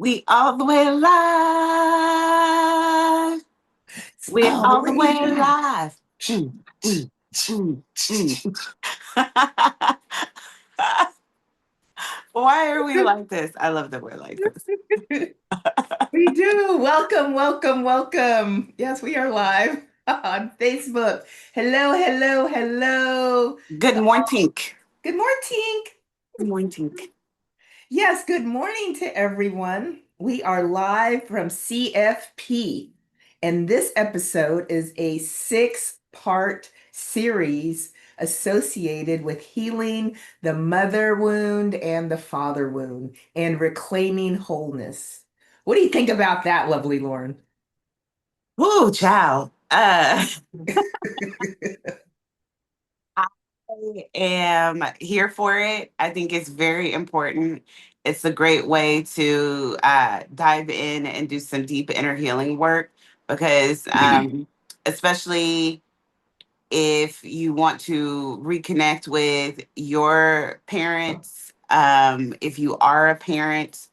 We all the way live. We're All the all the way way live. live. Mm, mm, mm, mm. Why are we like this? I love that we're like this. We do. Welcome, welcome, welcome. Yes, we are live on Facebook. Hello, hello, hello. Good morning. Good morning. Good morning. Yes, good morning to everyone. We are live from CFP, and this episode is a six-part series associated with healing the mother wound and the father wound and reclaiming wholeness. What do you think about that, lovely Lauren? Woo, child. I am here for it. I think it's very important. It's a great way to dive in and do some deep inner healing work because, especially if you want to reconnect with your parents, if you are a parent,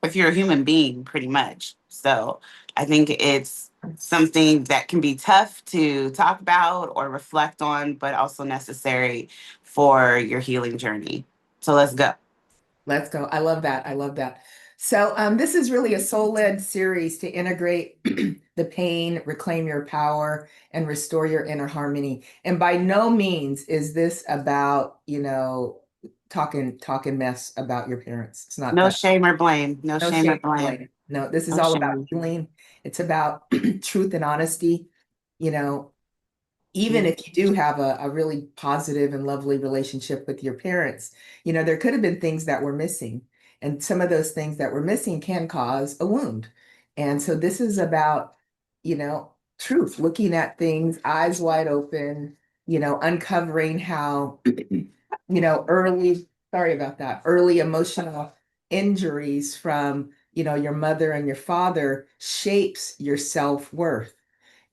if you're a human being, pretty much. So I think it's something that can be tough to talk about or reflect on, but also necessary for your healing journey. So let's go. Let's go. I love that. I love that. So, this is really a soul-led series to integrate the pain, reclaim your power, and restore your inner harmony. And by no means is this about, talking mess about your parents. It's not No that. shame or blame. No No shame or shame or blame. blame. No, this is No all about shame. healing. It's about truth and honesty. You know, even Yeah. if you do have a really positive and lovely relationship with your parents, there could have been things that were missing. And some of those things that were missing can cause a wound. And so this is about, truth, looking at things, eyes wide open, uncovering how, sorry about that, early emotional injuries from, your mother and your father shapes your self-worth.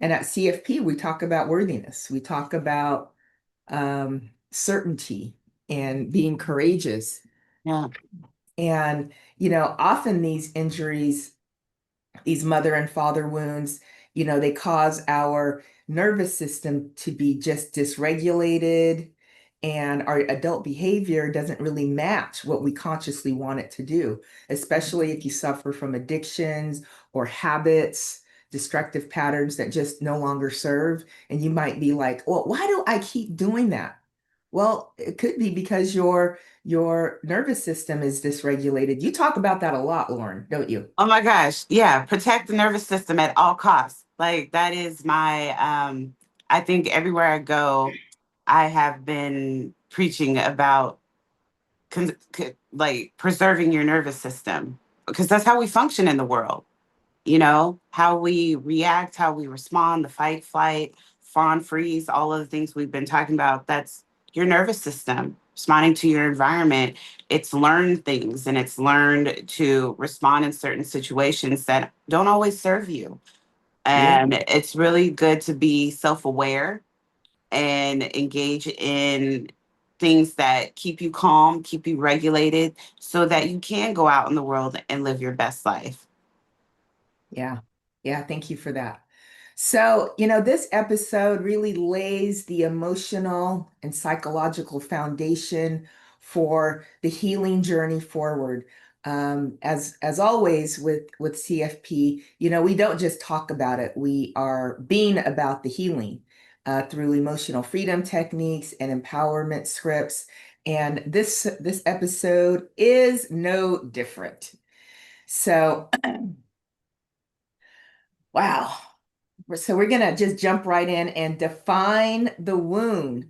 And at CFP, we talk about worthiness. We talk about certainty and being courageous. Yeah. And, often these injuries, these mother and father wounds, they cause our nervous system to be just dysregulated, and our adult behavior doesn't really match what we consciously want it to do, especially if you suffer from addictions or habits, destructive patterns that just no longer serve. And you might be like, well, why do I keep doing that? Well, it could be because your nervous system is dysregulated. You talk about that a lot, Lauren, don't you? Oh my gosh. Yeah. Protect the nervous system at all costs. Like that is my I think everywhere I go, I have been preaching about like preserving your nervous system because that's how we function in the world. You know, how we react, how we respond, the fight, flight, fawn, freeze, all of the things we've been talking about. That's your nervous system responding to your environment. It's learned things and it's learned to respond in certain situations that don't always serve you. Yeah. And it's really good to be self aware and engage in things that keep you calm, keep you regulated, so that you can go out in the world and live your best life. Yeah. Yeah. Thank you for that. So, this episode really lays the emotional and psychological foundation for the healing journey forward. As always with CFP, we don't just talk about it. We are being about the healing through emotional freedom techniques and empowerment scripts. And this episode is no different. So, wow. So we're going to just jump right in and define the wound.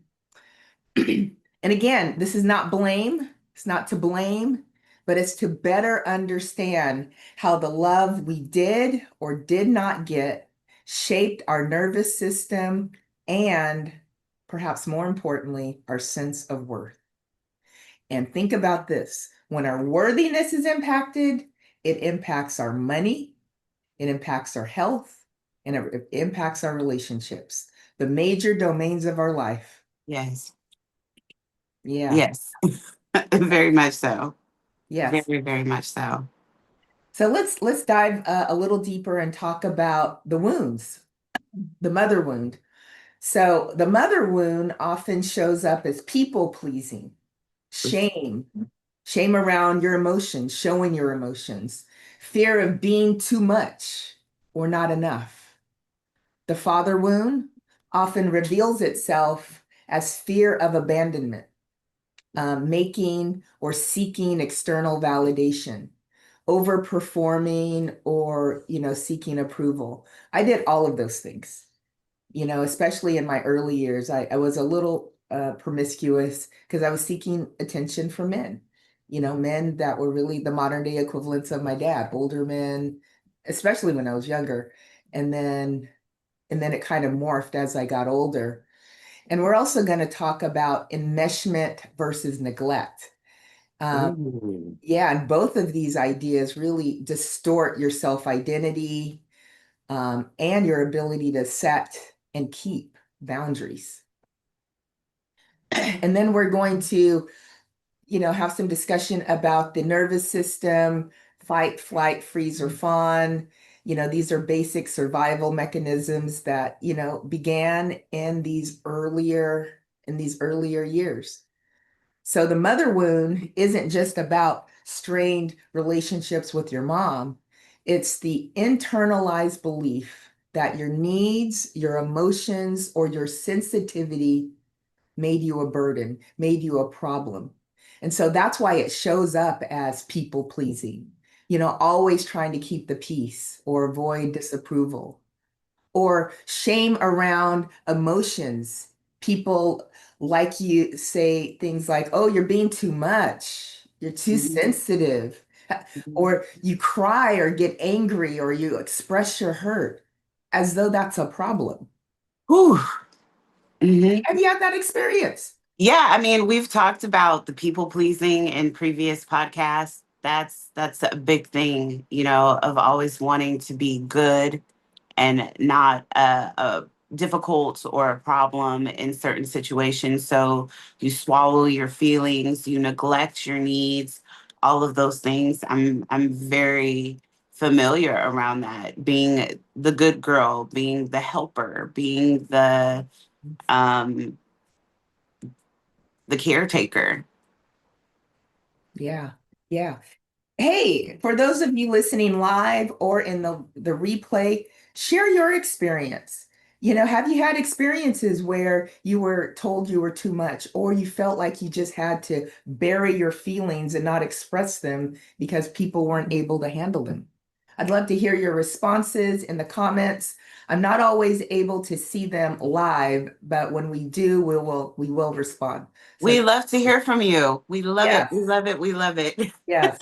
And again, this is not blame. It's not to blame, but it's to better understand how the love we did or did not get shaped our nervous system and, perhaps more importantly, our sense of worth. And think about this. When our worthiness is impacted, it impacts our money, it impacts our health, and it impacts our relationships, the major domains of our life. Yes. Yeah. Yes. Very much so. Yes. Very, very much so. So let's dive a little deeper and talk about the wounds, the mother wound. So the mother wound often shows up as people pleasing, shame, shame around your emotions, showing your emotions, fear of being too much or not enough. The father wound often reveals itself as fear of abandonment, making or seeking external validation, overperforming or, seeking approval. I did all of those things, especially in my early years. I was a little promiscuous because I was seeking attention from men, men that were really the modern day equivalents of my dad, older men, especially when I was younger. And then it kind of morphed as I got older. And we're also going to talk about enmeshment versus neglect. Um, Ooh. yeah, and both of these ideas really distort your self identity, and your ability to set and keep boundaries. And then we're going to, have some discussion about the nervous system, fight, flight, freeze, or fawn. These are basic survival mechanisms that, began in these earlier years. So the mother wound isn't just about strained relationships with your mom. It's the internalized belief that your needs, your emotions, or your sensitivity made you a burden, made you a problem. And so that's why it shows up as people pleasing, always trying to keep the peace or avoid disapproval, or shame around emotions. People like you say things like, oh, you're being too much, you're too Mhm. sensitive, or you cry or get angry or you express your hurt as though that's a problem. Whew. Mhm. Have you had that experience? Yeah, I mean, we've talked about the people pleasing in previous podcasts. That's a big thing, of always wanting to be good and not a difficult or a problem in certain situations. So you swallow your feelings, you neglect your needs, all of those things. I'm very familiar around that. Being the good girl, being the helper, being um the caretaker. Yeah, yeah. Hey, for those of you listening live or in the replay, share your experience. Have you had experiences where you were told you were too much, or you felt like you just had to bury your feelings and not express them because people weren't able to handle them? I'd love to hear your responses in the comments. I'm not always able to see them live, but when we do, we will respond. So We love to hear from you. We love it. We yes, love it. We love it. yes.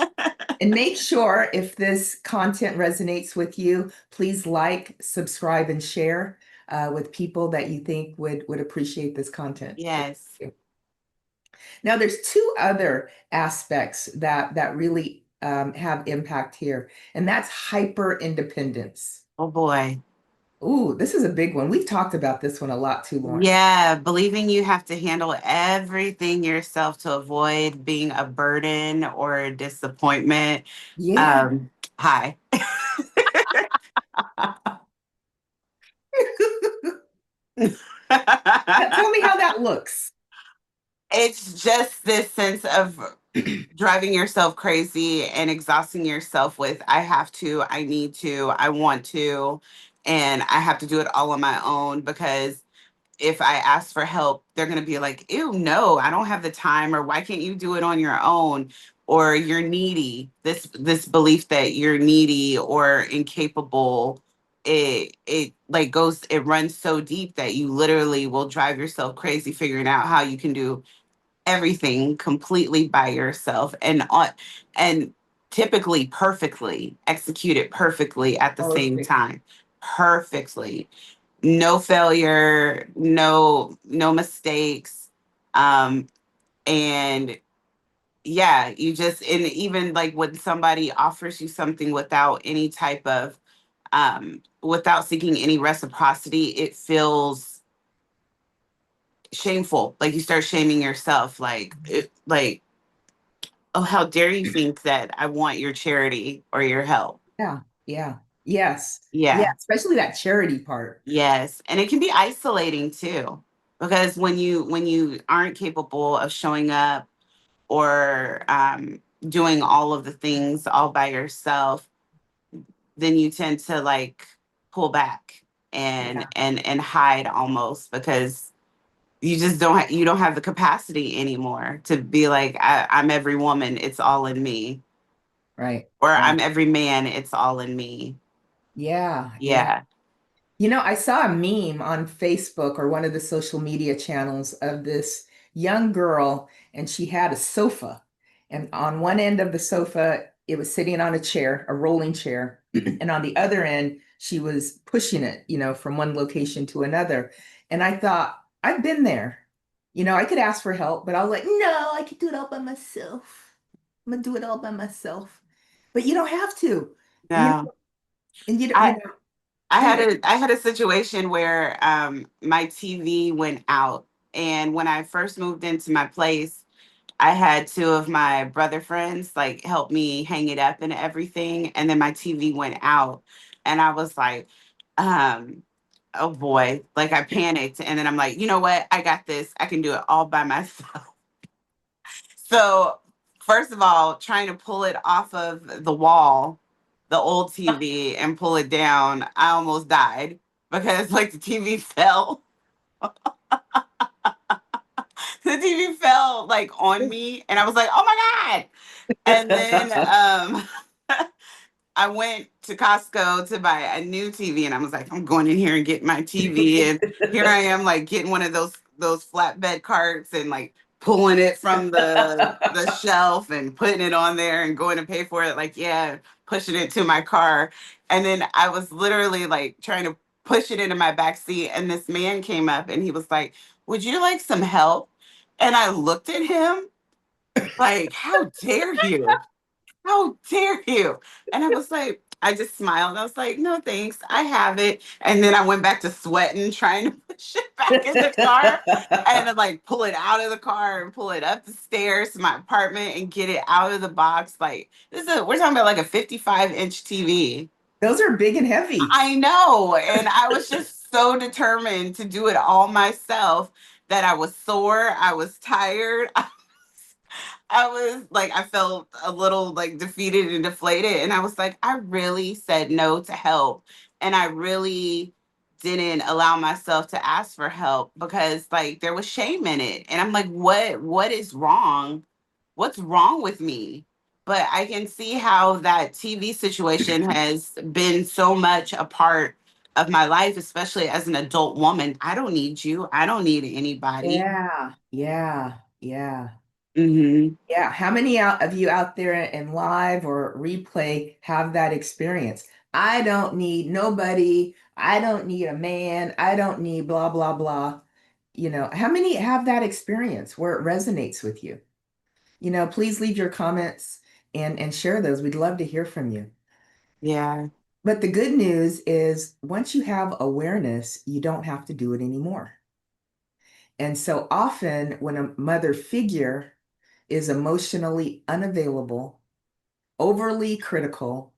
And make sure if this content resonates with you, please like, subscribe, and share with people that you think would appreciate this content. Yes. Now, there's two other aspects that really have impact here, and that's hyper independence. Oh boy. Ooh, this is a big one. We've talked about this one a lot too, Lauren. Yeah, believing you have to handle everything yourself to avoid being a burden or a disappointment. Yeah. Um, Hi. Tell me how that looks. It's just this sense of driving yourself crazy and exhausting yourself with I have to, I need to, I want to, and I have to do it all on my own because if I ask for help, they're going to be like, ew, no, I don't have the time, or why can't you do it on your own? Or you're needy. This belief that you're needy or incapable, it like goes, it runs so deep that you literally will drive yourself crazy figuring out how you can do everything completely by yourself and typically perfectly execute it perfectly at the same Perfect. time. Perfectly, no failure, no mistakes. And yeah, you just, and even like when somebody offers you something without any type of without seeking any reciprocity, it feels shameful. Like you start shaming yourself, like oh, how dare you think that I want your charity or your help? Yeah, yeah, yes, yeah, Yeah. especially that charity part. Yes, and it can be isolating too, because when you aren't capable of showing up or doing all of the things all by yourself, then you tend to like pull back and Yeah, hide almost because you just you don't have the capacity anymore to be like I'm every woman, it's all in me, right, or right. I'm every man, it's all in me. Yeah, yeah. Yeah. You know, I saw a meme on Facebook or one of the social media channels of this young girl, and she had a sofa. And on one end of the sofa, it was sitting on a chair, a rolling chair. And on the other end, she was pushing it, from one location to another. And I thought, I've been there. I could ask for help, but I was like, no, I could do it all by myself. I'm gonna do it all by myself. But you don't have to, you No. know, and I I go had ahead. a situation where my TV went out, and when I first moved into my place, I had two of my brother friends like help me hang it up and everything, and then my TV went out, and I was like, um, oh boy, like I panicked, and then I'm like, you know what, I got this, I can do it all by myself. So first of all, trying to pull it off of the wall, the old TV, and pull it down, I almost died because like the TV fell. The TV fell like on me, and I was like, "Oh my god!" And then I went to Costco to buy a new TV, and I was like, I'm going in here and getting my TV, and here I am, like getting one of those flatbed carts and like pulling it from the shelf and putting it on there and going to pay for it, like yeah, pushing it to my car, and then I was literally like trying to push it into my back seat, and this man came up and he was like, "Would you like some help?" And I looked at him like, "How dare you?" How dare you? And I was like, I just smiled. I was like, no, thanks. I have it. And then I went back to sweating, trying to push it back in the car and then like pull it out of the car and pull it up the stairs to my apartment and get it out of the box. Like we're talking about like a 55-inch TV. Those are big and heavy. I know. And I was just so determined to do it all myself that I was sore. I was tired. I was like, I felt a little like defeated and deflated. And I was like, I really said no to help. And I really didn't allow myself to ask for help because like there was shame in it. And I'm like, what is wrong? What's wrong with me? But I can see how that TV situation has been so much a part of my life, especially as an adult woman. I don't need you. I don't need anybody. Yeah, yeah, yeah, Hmm. yeah. How many of you out there in live or replay have that experience? I don't need nobody. I don't need a man. I don't need blah, blah, blah. How many have that experience where it resonates with you? Please leave your comments and share those. We'd love to hear from you. Yeah. But the good news is once you have awareness, you don't have to do it anymore. And so often when a mother figure is emotionally unavailable, overly critical,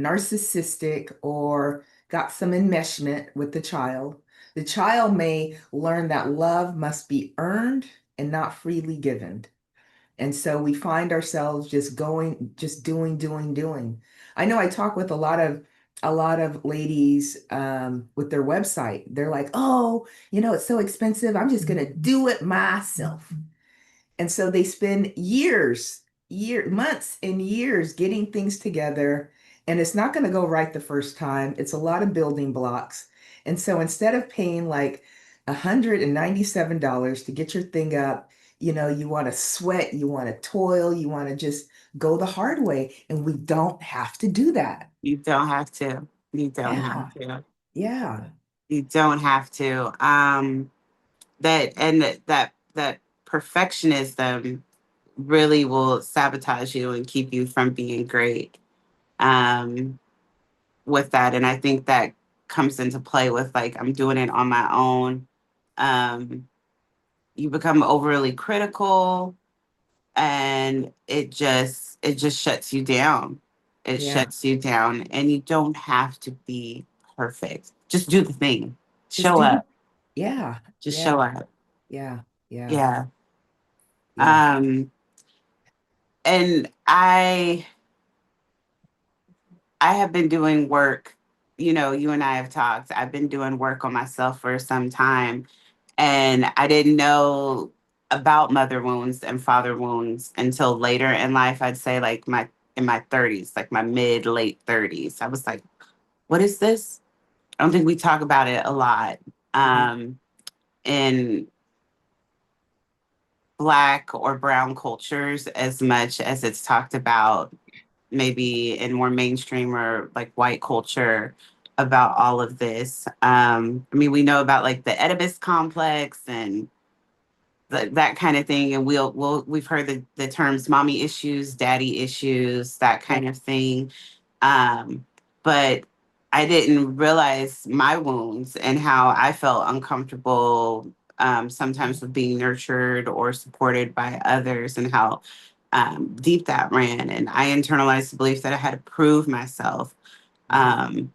narcissistic, or got some enmeshment with the child may learn that love must be earned and not freely given. And so we find ourselves just going, just doing, doing, doing. I know I talk with a lot of ladies with their website. They're like, oh, it's so expensive. I'm just gonna do it myself. And so they spend months and years getting things together, and it's not going to go right the first time. It's a lot of building blocks. And so instead of paying like $197 to get your thing up, you want to sweat, you want to toil, you want to just go the hard way. And we don't have to do that. You don't have to. You don't have Yeah. to. Yeah. You don't have to. That perfectionism really will sabotage you and keep you from being great. Um, with that, and I think that comes into play with like I'm doing it on my own. You become overly critical. and it just shuts you down. It Yeah. shuts you down, and you don't have to be perfect. Just do the thing. Just Show do the, up. yeah, Just yeah, show up. yeah, yeah, Yeah. yeah. Um and I have been doing work, you and I have talked. I've been doing work on myself for some time, and I didn't know about mother wounds and father wounds until later in life. I'd say like my in my 30s, like my mid late 30s. I was like, what is this? I don't think we talk about it a lot. Mhm. Um in black or brown cultures as much as it's talked about maybe in more mainstream or like white culture about all of this. I mean, we know about like the Oedipus complex and that kind of thing, and we've heard the terms mommy issues, daddy issues, that Yeah. kind of thing. Um, but I didn't realize my wounds and how I felt uncomfortable sometimes with being nurtured or supported by others, and how deep that ran. And I internalized the belief that I had to prove myself, Mhm. um,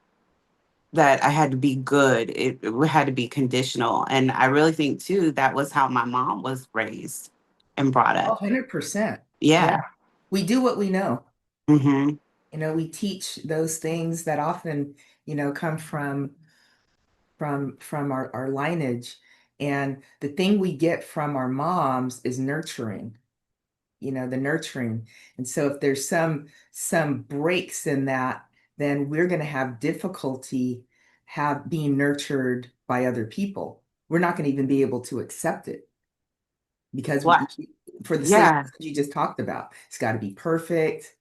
that I had to be good. It had to be conditional. And I really think, too, that was how my mom was raised and brought Oh, up. 100%. Yeah. Yeah. We do what we know. Hmm. We teach those things that often, come from our lineage. And the thing we get from our moms is nurturing, the nurturing. And so if there's some breaks in that, then we're going to have difficulty have being nurtured by other people. We're not going to even be able to accept it because What? for the same Yeah. reason you just talked about. It's got to be perfect.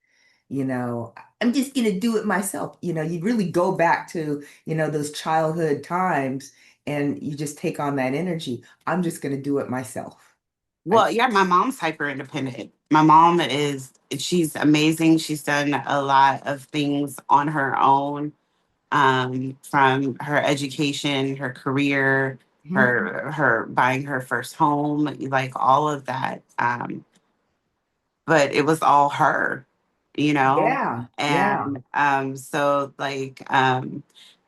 You know, I'm just going to do it myself. You really go back to, those childhood times and you just take on that energy. I'm just going to do it myself. I, Well, yeah, my mom's hyper independent. My mom she's amazing. She's done a lot of things on her own, from her education, her career, Mhm. her buying her first home, like all of that. But it was all her, you know? Yeah, yeah. And so like and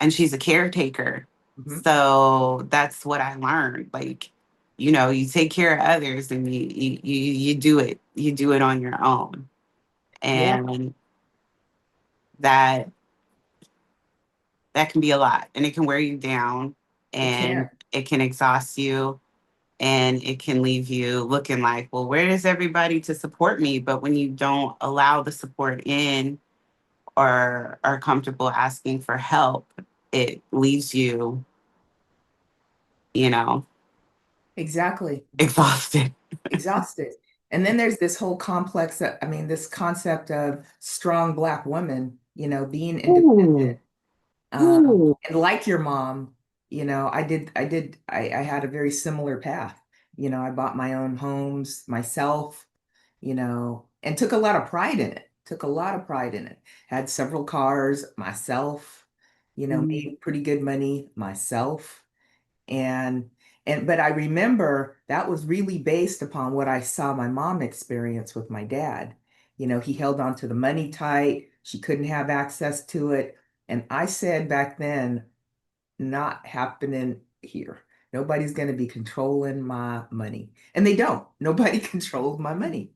she's a caretaker. Mhm. So that's what I learned. Like, you take care of others, and you do it. You do it on your own. Yeah, And that that can be a lot, and it can wear you down, it and can. it can exhaust you, and it can leave you looking like, well, where is everybody to support me? But when you don't allow the support in, or are comfortable asking for help, it leaves you, you know, Exactly. exhausted. Exhausted. And then there's this whole complex, I mean, this concept of strong Black woman, being independent. Ooh, ooh. And like your mom, I had a very similar path. I bought my own homes myself, and took a lot of pride in it. Took a lot of pride in it. Had several cars myself, Mhm. made pretty good money myself. And but I remember that was really based upon what I saw my mom experience with my dad. He held on to the money tight. She couldn't have access to it. And I said back then, not happening here. Nobody's going to be controlling my money. And they don't. Nobody controls my money.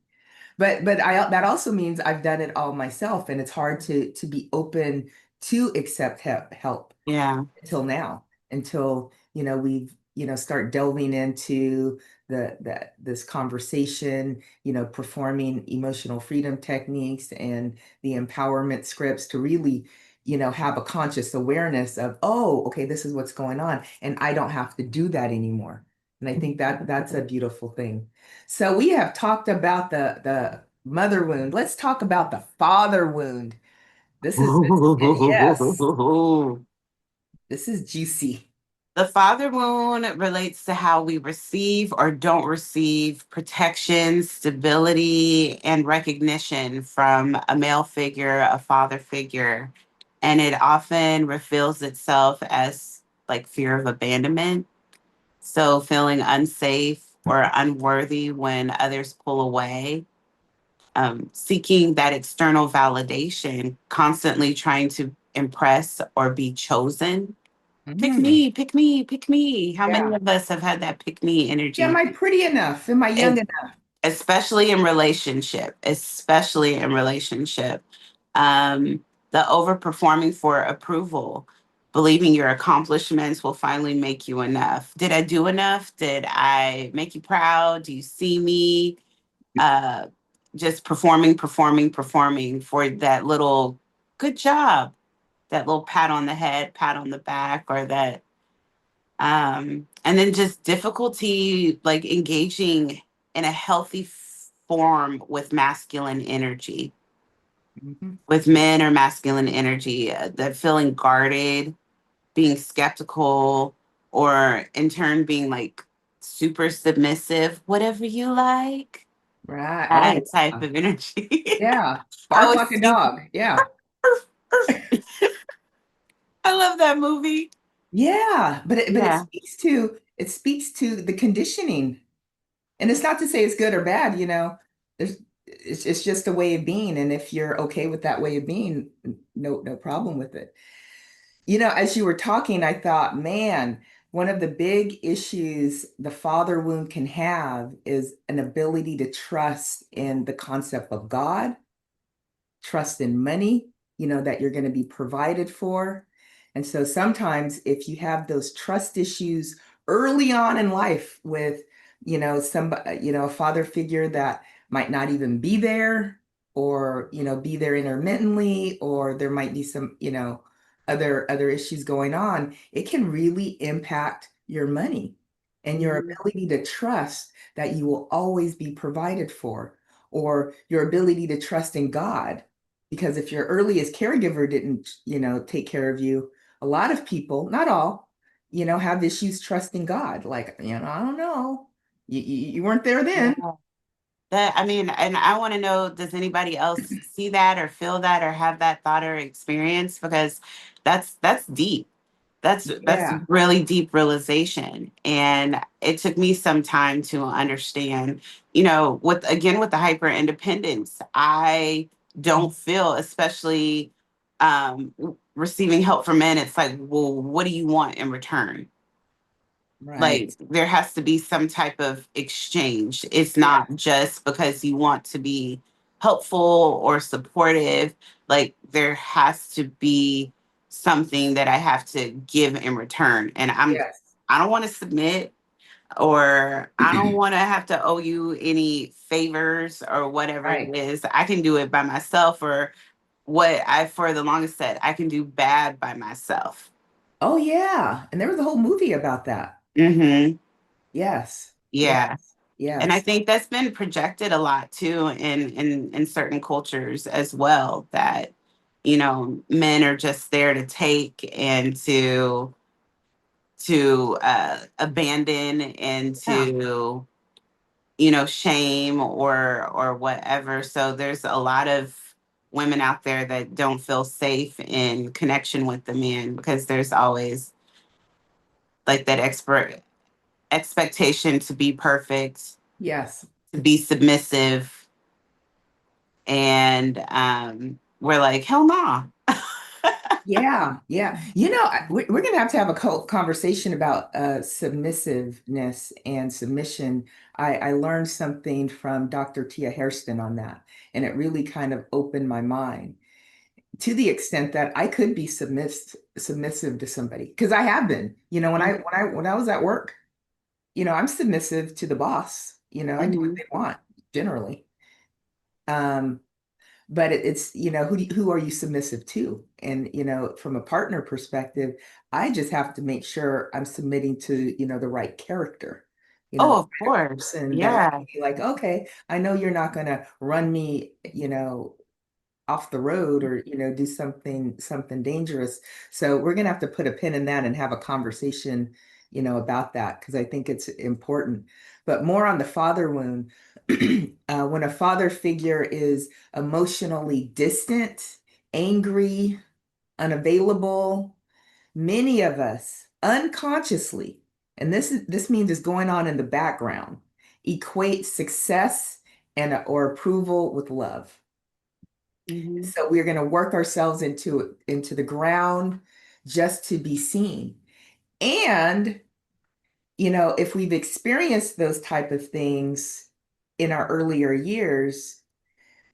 But I that also means I've done it all myself, and it's hard to be open to accept help Yeah. until now, until we've start delving into this conversation, performing emotional freedom techniques and the empowerment scripts to really have a conscious awareness of, oh, okay, this is what's going on, and I don't have to do that anymore. And I think that that's a beautiful thing. So we have talked about the mother wound. Let's talk about the father wound. Yes, this is juicy. The father wound relates to how we receive or don't receive protection, stability, and recognition from a male figure, a father figure. And it often reveals itself as like fear of abandonment. So feeling unsafe or unworthy when others pull away. seeking that external validation, constantly trying to impress or be chosen. Pick Mhm. me, pick me, pick me. How many Yeah. of us have had that pick me Yeah, am energy? I pretty enough? Am I young Es- enough? Especially in relationship, especially in relationship. Um, the overperforming for approval, believing your accomplishments will finally make you enough. Did I do enough? Did I make you proud? Do you see me? Uh, just performing, performing, performing for that little good job, that little pat on the head, pat on the back, or that, and then just difficulty like engaging in a healthy form with masculine energy, Mhm. with men or masculine energy, that feeling guarded, being skeptical, or in turn being like super submissive, whatever you like, Right. Oh, that type yeah. of energy. Yeah. I Bark was like a dog. Yeah. I love that movie. Yeah, but Yeah. it speaks to the conditioning. And it's not to say it's good or bad, you know. There's it's just a way of being. And if you're okay with that way of being, no problem with it. You know, as you were talking, I thought, man, one of the big issues the father wound can have is an ability to trust in the concept of God, trust in money, you know, that you're going to be provided for. And so sometimes if you have those trust issues early on in life with, you know, a father figure that might not even be there or, you know, be there intermittently, or there might be some, you know, other issues going on, it can really impact your money and your Mhm. ability to trust that you will always be provided for, or your ability to trust in God, because if your earliest caregiver didn't, you know, take care of you, a lot of people, not all, you know, have issues trusting God. Like, you know, I don't know. You weren't there then. Yeah. That I mean, and I want to know, does anybody else see that or feel that or have that thought or experience? Because that's deep. That's Yeah. really deep realization. And it took me some time to understand, you know, with the hyper independence, I don't feel, especially receiving help from men, it's like, well, what do you want in return? Right. Like there has to be some type of exchange. It's Yeah. not just because you want to be helpful or supportive. Like there has to be something that I have to give in return. And Yes. I don't want to submit, or I don't want to have to owe you any favors or whatever Right. it is. I can do it by myself, or what I for the longest said, I can do bad by myself. Oh, yeah. And there was a whole movie about that. Mhm. Yes. Yeah. Yes. And I Yes. think that's been projected a lot too in certain cultures as well, that you know men are just there to take and to abandon and Yeah. to you know shame or whatever. So there's a lot of women out there that don't feel safe in connection with the man because there's always like that expectation to be perfect, Yes. to be submissive, and we're like, hell nah. Yeah, yeah. You know, we're going to have a conversation about submissiveness and submission. I learned something from Dr. Tia Hairston on that, and it really kind of opened my mind to the extent that I could be submissive to somebody, because I have been. You know, when I was at work, you know, I'm submissive to the boss. You know, I do what Mhm. they want generally. Um, but it's, you know, who are you submissive to? And, you know, from a partner perspective, I just have to make sure I'm submitting to, you know, the right character, you know, the Oh, of kind of course. person that is Yeah. gonna be like, okay, I know you're not going to run me, you know, off the road, or, you know, do something dangerous. So we're going to have to put a pin in that and have a conversation, you know, about that, because I think it's important. But more on the father wound. When a father figure is emotionally distant, angry, unavailable, many of us unconsciously, and this means it's going on in the background, equate success and or approval with love. Mhm. So we're going to work ourselves into the ground just to be seen. And if we've experienced those type of things in our earlier years,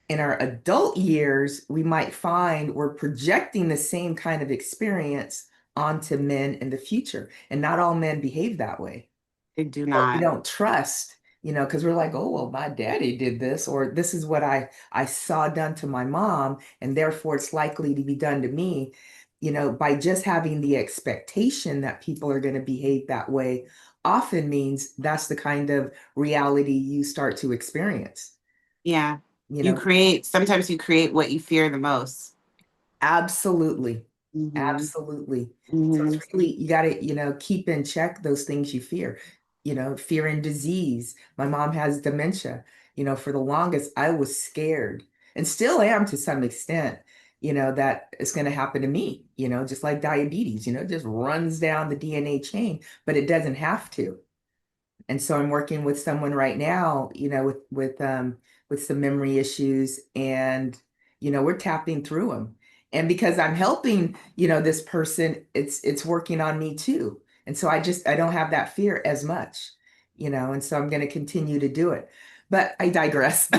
in our adult years, we might find we're projecting the same kind of experience onto men in the future. And not all men behave that way. They do We not. don't trust, because we're like, oh, well, my daddy did this, or this is what I saw done to my mom, and therefore it's likely to be done to me. By just having the expectation that people are going to behave that way often means that's the kind of reality you start to experience. Yeah. You know, Sometimes you create what you fear the most. Absolutely. Hmm. Absolutely. So Hmm. it's really, you got to, keep in check those things you fear. Fear and disease. My mom has dementia. For the longest, I was scared and still am to some extent, that it's going to happen to me, just like diabetes, it just runs down the DNA chain, but it doesn't have to. And so I'm working with someone right now, with some memory issues, and we're tapping through them. And because I'm helping, this person, it's working on me too. And so I don't have that fear as much, and so I'm going to continue to do it. But I digress.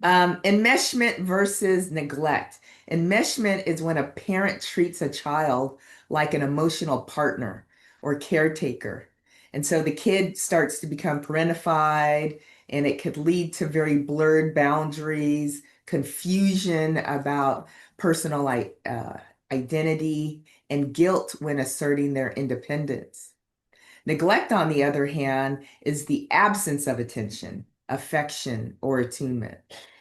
Enmeshment versus neglect. Enmeshment is when a parent treats a child like an emotional partner or caretaker. And so the kid starts to become parentified, and it could lead to very blurred boundaries, confusion about personal identity, and guilt when asserting their independence. Neglect, on the other hand, is the absence of attention, affection, or attunement.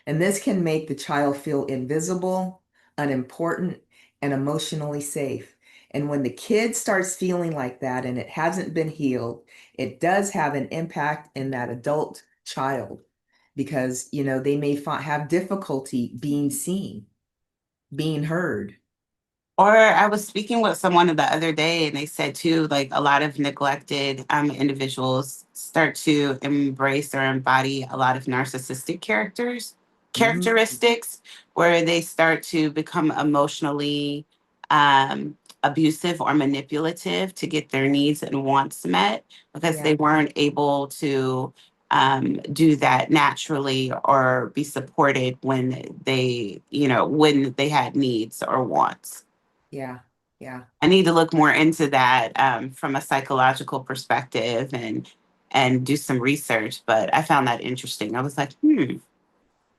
And this can make the child feel invisible, unimportant, and emotionally safe. And when the kid starts feeling like that and it hasn't been healed, it does have an impact in that adult child because, they may have difficulty being seen, being heard. Or I was speaking with someone the other day, and they said too, like a lot of neglected individuals start to embrace or embody a lot of narcissistic Mhm. characteristics, where they start to become emotionally abusive or manipulative to get their needs and wants met because Yeah, they weren't able to do that naturally or be supported when they had needs or wants. yeah, yeah. I need to look more into that from a psychological perspective and do some research. But I found that interesting. I was like, hmm.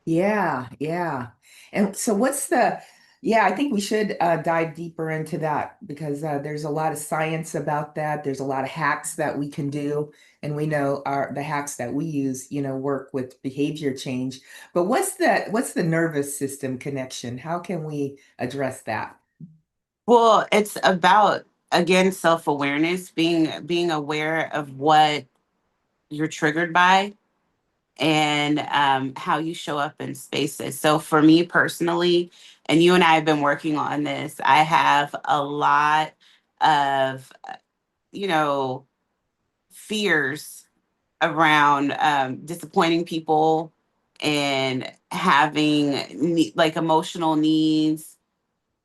Yeah, yeah. And so yeah, I think we should dive deeper into that because there's a lot of science about that. There's a lot of hacks that we can do. And we know the hacks that we use, work with behavior change. But what's the nervous system connection? How can we address that? Well, it's about again self-awareness, being aware of what you're triggered by and how you show up in spaces. So for me personally, and you and I have been working on this, I have a lot of you know fears around disappointing people and having like emotional needs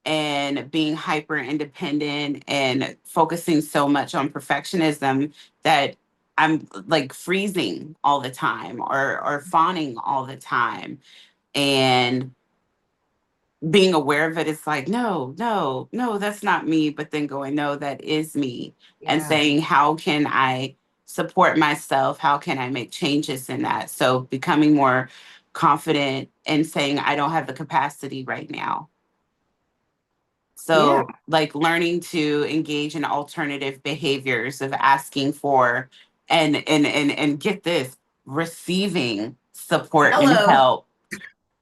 and being hyper independent and focusing so much on perfectionism that I'm like freezing all the time or fawning all the time. And being aware of it, it's like, no, no, no, that's not me. But then going, no, that is me. And Yeah, saying, how can I support myself? How can I make changes in that? So becoming more confident and saying, I don't have the capacity right now. yeah, So, like learning to engage in alternative behaviors of asking for and get this, receiving support and hello. help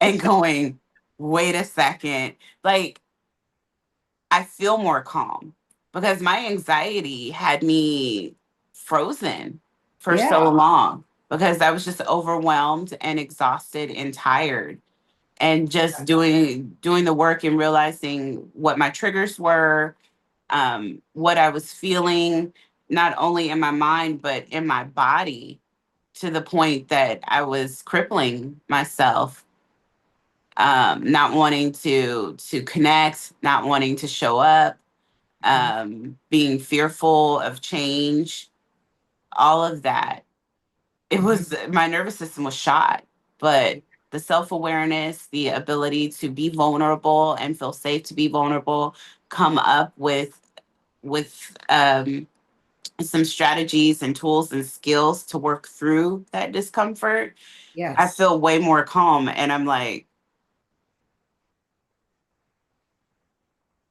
and going, wait a second. Like I feel more calm because my anxiety had me frozen for so Yeah, long because I was just overwhelmed and exhausted and tired and just doing the work and realizing what my triggers were, what I was feeling not only in my mind but in my body to the point that I was crippling myself, not wanting to connect, not wanting to show up, Mhm. being fearful of change, all of that. It Mhm. was my nervous system was shot, but the self awareness, the ability to be vulnerable and feel safe to be vulnerable, come up with some strategies and tools and skills to work through that discomfort. I Yes. feel way more calm, and I'm like,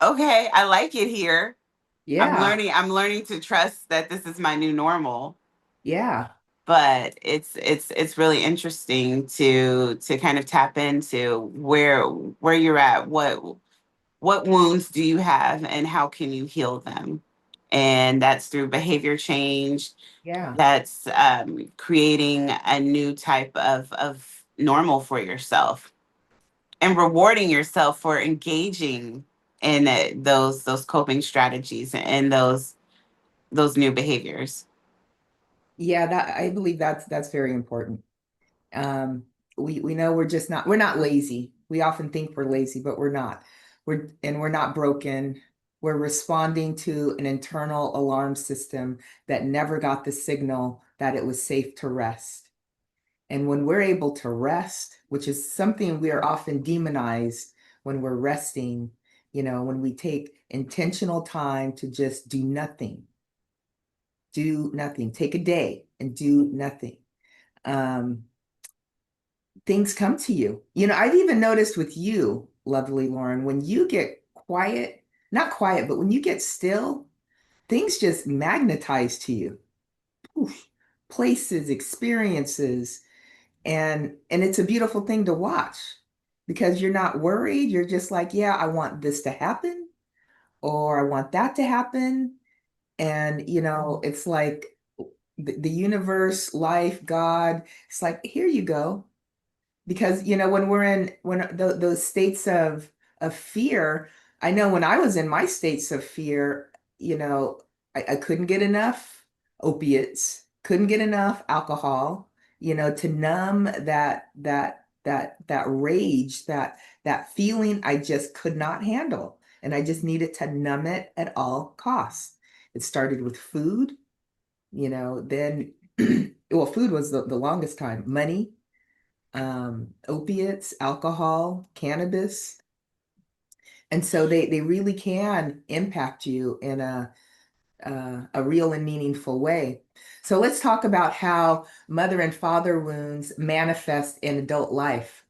okay, I like it here. Yeah. I'm learning to trust that this is my new normal. Yeah. But it's really interesting to kind of tap into where you're at, what wounds do you have and how can you heal them. And that's through behavior change. Yeah. That's creating a new type of normal for yourself and rewarding yourself for engaging in those coping strategies and those new behaviors. Yeah, that I believe that's very important. Um, we know we're not lazy. We often think we're lazy, but we're not. We're not broken. We're responding to an internal alarm system that never got the signal that it was safe to rest. And when we're able to rest, which is something we are often demonized when we're resting, when we take intentional time to just do nothing, take a day and do nothing. Um, Things come to you. I've even noticed with you, lovely Lauren, when you get quiet, not quiet, but when you get still, things just magnetize to you. Oof. Places, experiences, and it's a beautiful thing to watch because you're not worried. You're just like, yeah, I want this to happen or I want that to happen. And it's like the universe, life, God, it's like, here you go. Because when we're in those states of fear, I know when I was in my states of fear, I couldn't get enough opiates, couldn't get enough alcohol, to numb that rage, that feeling I just could not handle, and I just needed to numb it at all costs. It started with food, then well, food was the longest time, money, opiates, alcohol, cannabis. And so they really can impact you in a real and meaningful way. So let's talk about how mother and father wounds manifest in adult life.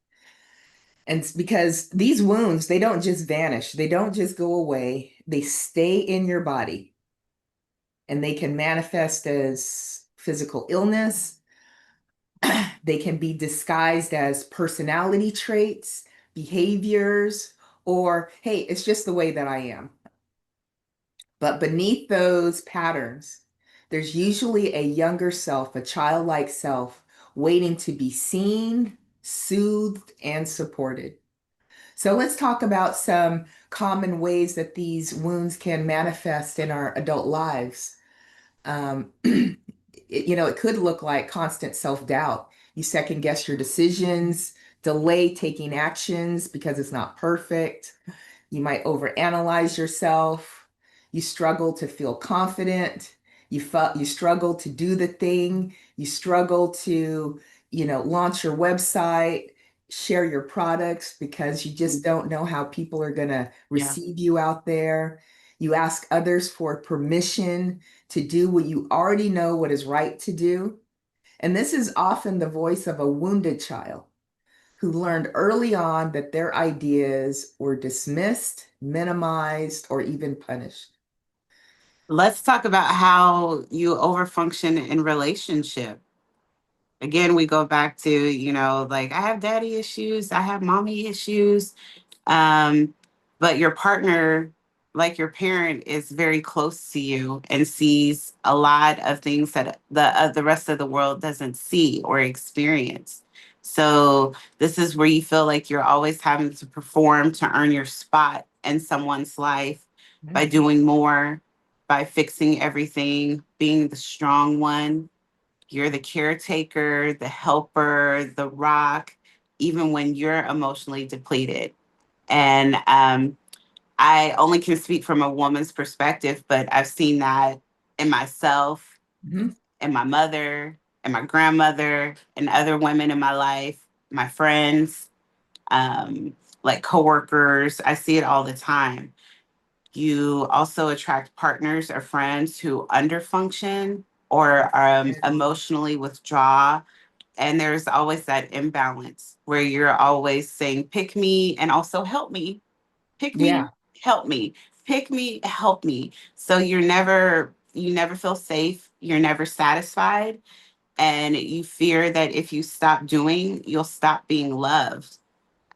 And it's because these wounds, they don't just vanish, they don't just go away, they stay in your body and they can manifest as physical illness. They can be disguised as personality traits, behaviors, or hey, it's just the way that I am. But beneath those patterns, there's usually a younger self, a childlike self, waiting to be seen, soothed, and supported. So let's talk about some common ways that these wounds can manifest in our adult lives. It could look like constant self-doubt. You second guess your decisions, delay taking actions because it's not perfect. You might overanalyze yourself. You struggle to feel confident. You struggle to do the thing. You struggle to, launch your website, share your products because you just don't know how people are going to Yeah. receive you out there. You ask others for permission to do what you already know what is right to do. And this is often the voice of a wounded child who learned early on that their ideas were dismissed, minimized, or even punished. Let's talk about how you overfunction in relationship. Again, we go back to, like I have daddy issues, I have mommy issues. Um, but your partner, like your parent, is very close to you and sees a lot of things that the rest of the world doesn't see or experience. So this is where you feel like you're always having to perform to earn your spot in someone's life by Mhm. doing more, by fixing everything, being the strong one. You're the caretaker, the helper, the rock, even when you're emotionally depleted. And I only can speak from a woman's perspective, but I've seen that in myself, Mhm. and my mother, and my grandmother, and other women in my life, my friends, like coworkers. I see it all the time. You also attract partners or friends who underfunction or emotionally withdraw. And there's always that imbalance where you're always saying, pick me and also help me, pick me, Yeah. help me, pick me, help me. So you never feel safe. You're never satisfied. And you fear that if you stop doing, you'll stop being loved.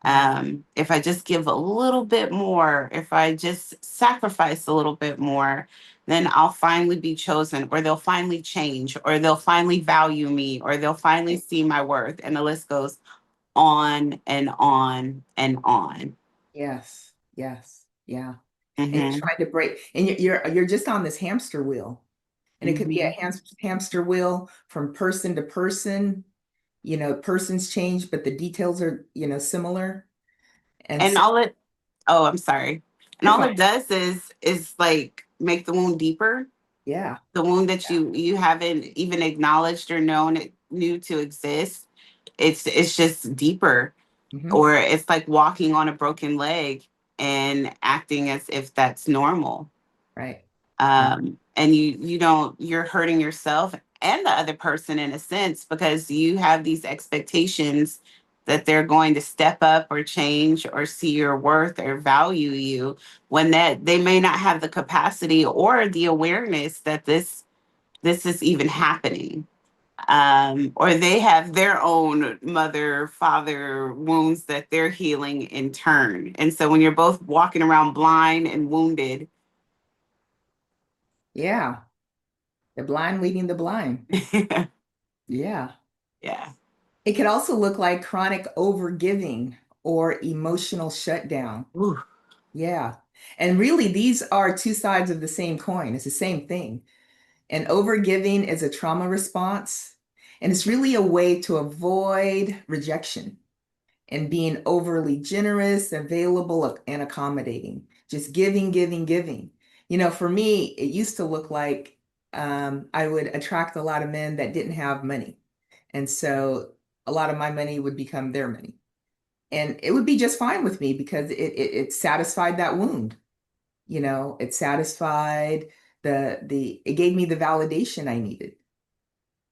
Yeah. If I just give a little bit more, if I just sacrifice a little bit more, then I'll finally be chosen, or they'll finally change, or they'll finally value me, or they'll finally see my worth. And the list goes on and on and on. Yes. Yes. Yeah. And you're Hmm. trying to break, and you're just on this hamster wheel. And it could be a Hmm. hamster wheel from person to person. Persons change, but the details are, similar. And And so all it, oh, I'm sorry. And you're all fine. it does is like make the wound deeper, Yeah. the wound that Yeah. you haven't even acknowledged or known it knew to exist. It's just deeper, Hmm. or it's like walking on a broken leg and acting as if that's normal. Right. Right. And you don't, you're hurting yourself and the other person in a sense, because you have these expectations that they're going to step up or change or see your worth or value you, when that they may not have the capacity or the awareness that this is even happening. Or they have their own mother, father wounds that they're healing in turn. And so when you're both walking around blind and wounded, Yeah. The blind leading the blind. Yeah. yeah. It could also look like chronic overgiving or emotional shutdown. Ooh. Yeah. And really, these are two sides of the same coin. It's the same thing. And overgiving is a trauma response, and it's really a way to avoid rejection and being overly generous, available, and accommodating. Just giving, giving, giving. For me, it used to look like I would attract a lot of men that didn't have money. And so a lot of my money would become their money. And it would be just fine with me because it satisfied that wound. It satisfied it gave me the validation I needed,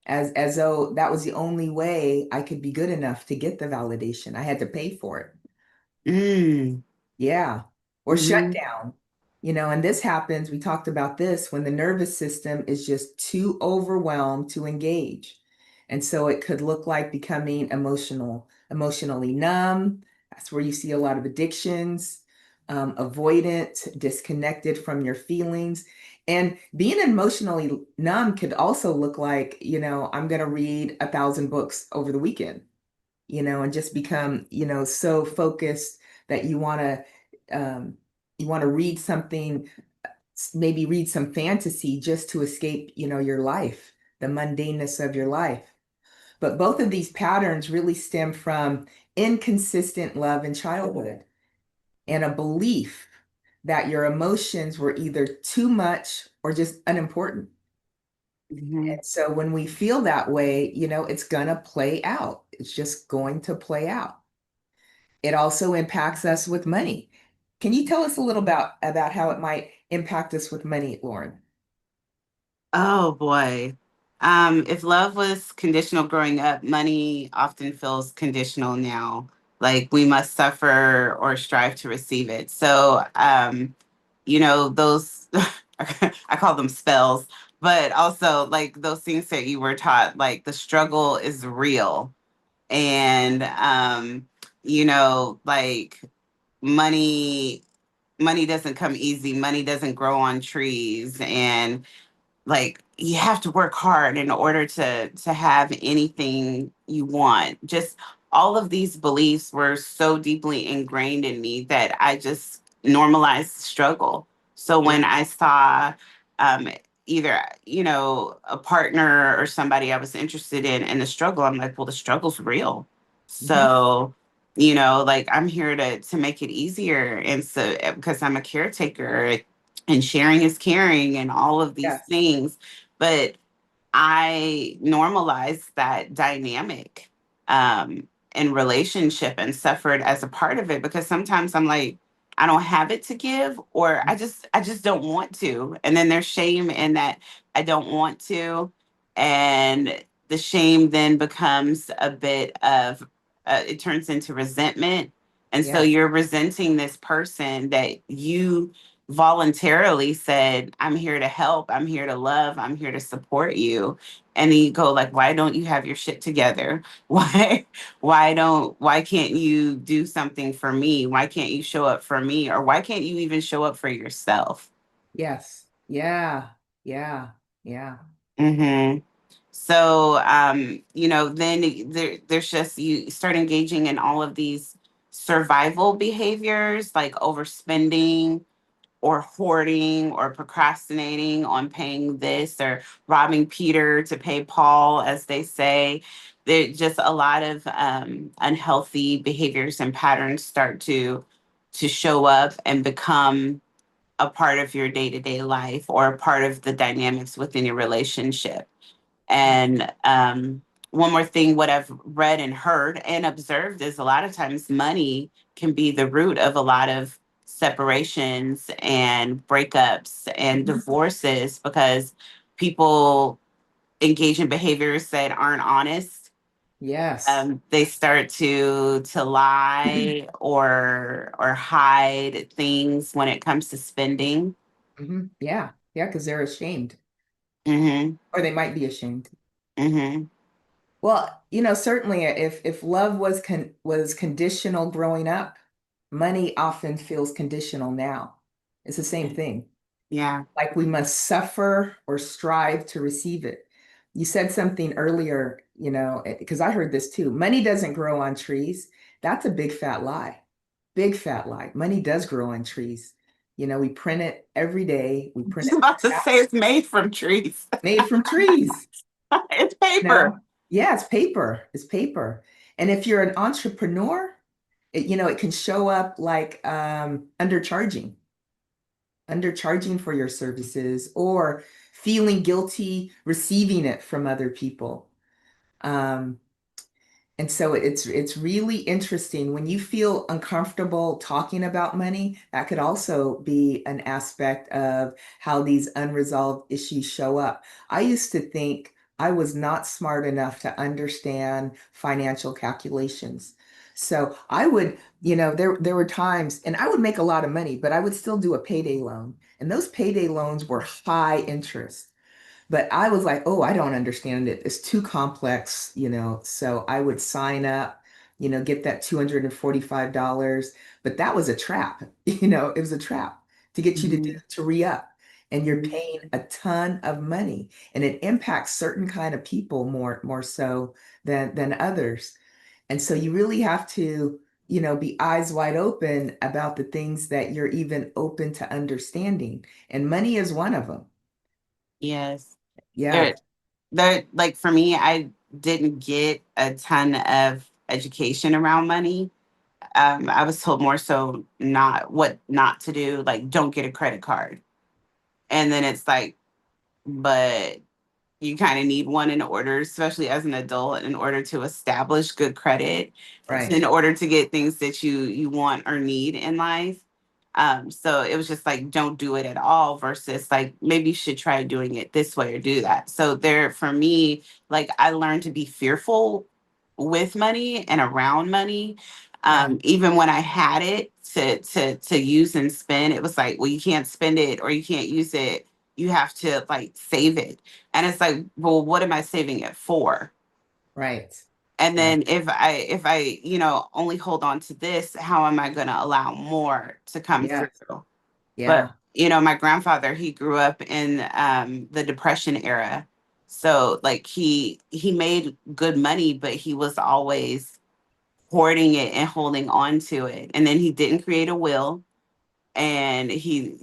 as though that was the only way I could be good enough to get the validation. I had to pay for it. Mm. Yeah. Or shut Hmm. down. And this happens, we talked about this, when the nervous system is just too overwhelmed to engage. And so it could look like becoming emotionally numb. That's where you see a lot of addictions, avoidant, disconnected from your feelings. And being emotionally numb could also look like, I'm going to read 1,000 books over the weekend, and just become, so focused that you want to read something, maybe read some fantasy just to escape, your life, the mundaneness of your life. But both of these patterns really stem from inconsistent love in childhood and a belief that your emotions were either too much or just unimportant. Hmm. And so when we feel that way, it's gonna play out. It's just going to play out. It also impacts us with money. Can you tell us a little about how it might impact us with money, Lauren? Oh boy. If love was conditional growing up, money often feels conditional now. Like we must suffer or strive to receive it. So, those, I call them spells, but also like those things that you were taught, like the struggle is real. And, like money, money doesn't come easy. Money doesn't grow on trees. And like you have to work hard in order to have anything you want. Just all of these beliefs were so deeply ingrained in me that I just normalized struggle. So Yeah. when I saw, um, either, a partner or somebody I was interested in the struggle, I'm like, well, the struggle's real. Hmm. So, like I'm here to make it easier. And so because I'm a caretaker and sharing is caring and all of these Yes. things. But I normalized that dynamic in relationship and suffered as a part of it because sometimes I'm like, I don't have it to give, or I just don't want to. And then there's shame in that I don't want to. And the shame then becomes a bit of it turns into resentment. And so Yes. you're resenting this person that you voluntarily said, I'm here to help, I'm here to love, I'm here to support you. And then you go like, why don't you have your shit together? Why can't you do something for me? Why can't you show up for me? Or why can't you even show up for yourself? Yes. Yeah. Yeah. Yeah. Mm-hmm. So, then there's just you start engaging in all of these survival behaviors like overspending, or hoarding or procrastinating on paying this or robbing Peter to pay Paul, as they say. There just a lot of unhealthy behaviors and patterns start to show up and become a part of your day-to-day life or a part of the dynamics within your relationship. And one more thing, what I've read and heard and observed is a lot of times money can be the root of a lot of separations and breakups and Mhm. divorces because people engage in behaviors that aren't honest. Yes. They start to lie or hide things when it comes to spending. Yeah. Yeah. Because they're ashamed, Hmm. or they might be ashamed. Hmm. Well, certainly if love was conditional growing up, money often feels conditional now. It's the same thing. Yeah. Like we must suffer or strive to receive it. You said something earlier, because I heard this too. Money doesn't grow on trees. That's a big fat lie. Big fat lie. Money does grow on trees. We print it every day. We print Just it about to say it's made from trees. made from trees. It's paper. Yeah, it's paper. It's paper. And if you're an entrepreneur, it can show up like undercharging for your services or feeling guilty receiving it from other people. Um, and so it's really interesting when you feel uncomfortable talking about money. That could also be an aspect of how these unresolved issues show up. I used to think I was not smart enough to understand financial calculations. So I would, there were times, and I would make a lot of money, but I would still do a payday loan. And those payday loans were high interest. But I was like, oh, I don't understand it. It's too complex, So I would sign up, get that $245. But that was a trap, it was a trap to get you Mhm. to re-up. And you're Mhm. paying a ton of money. And it impacts certain kind of people more so than others. And so you really have to, be eyes wide open about the things that you're even open to understanding. And money is one of them. Yes. Yeah, There, like for me, I didn't get a ton of education around money. I was told more so not what not to do, like don't get a credit card. And then it's like, but you kind of need one in order, especially as an adult, in order to establish good credit, right. in order to get things that you want or need in life. So it was just like, don't do it at all versus like maybe you should try doing it this way or do that. So there for me, like I learned to be fearful with money and around money. Yeah, Even when I had it to use and spend, it was like, well, you can't spend it or you can't use it. You have to like save it. And it's like, well, what am I saving it for? right. And Right. then if I only hold on to this, how am I going to allow more to come Yeah. through? But Yeah. my grandfather, he grew up in the Depression era. So like he made good money, but he was always hoarding it and holding on to it. And then he didn't create a will. and he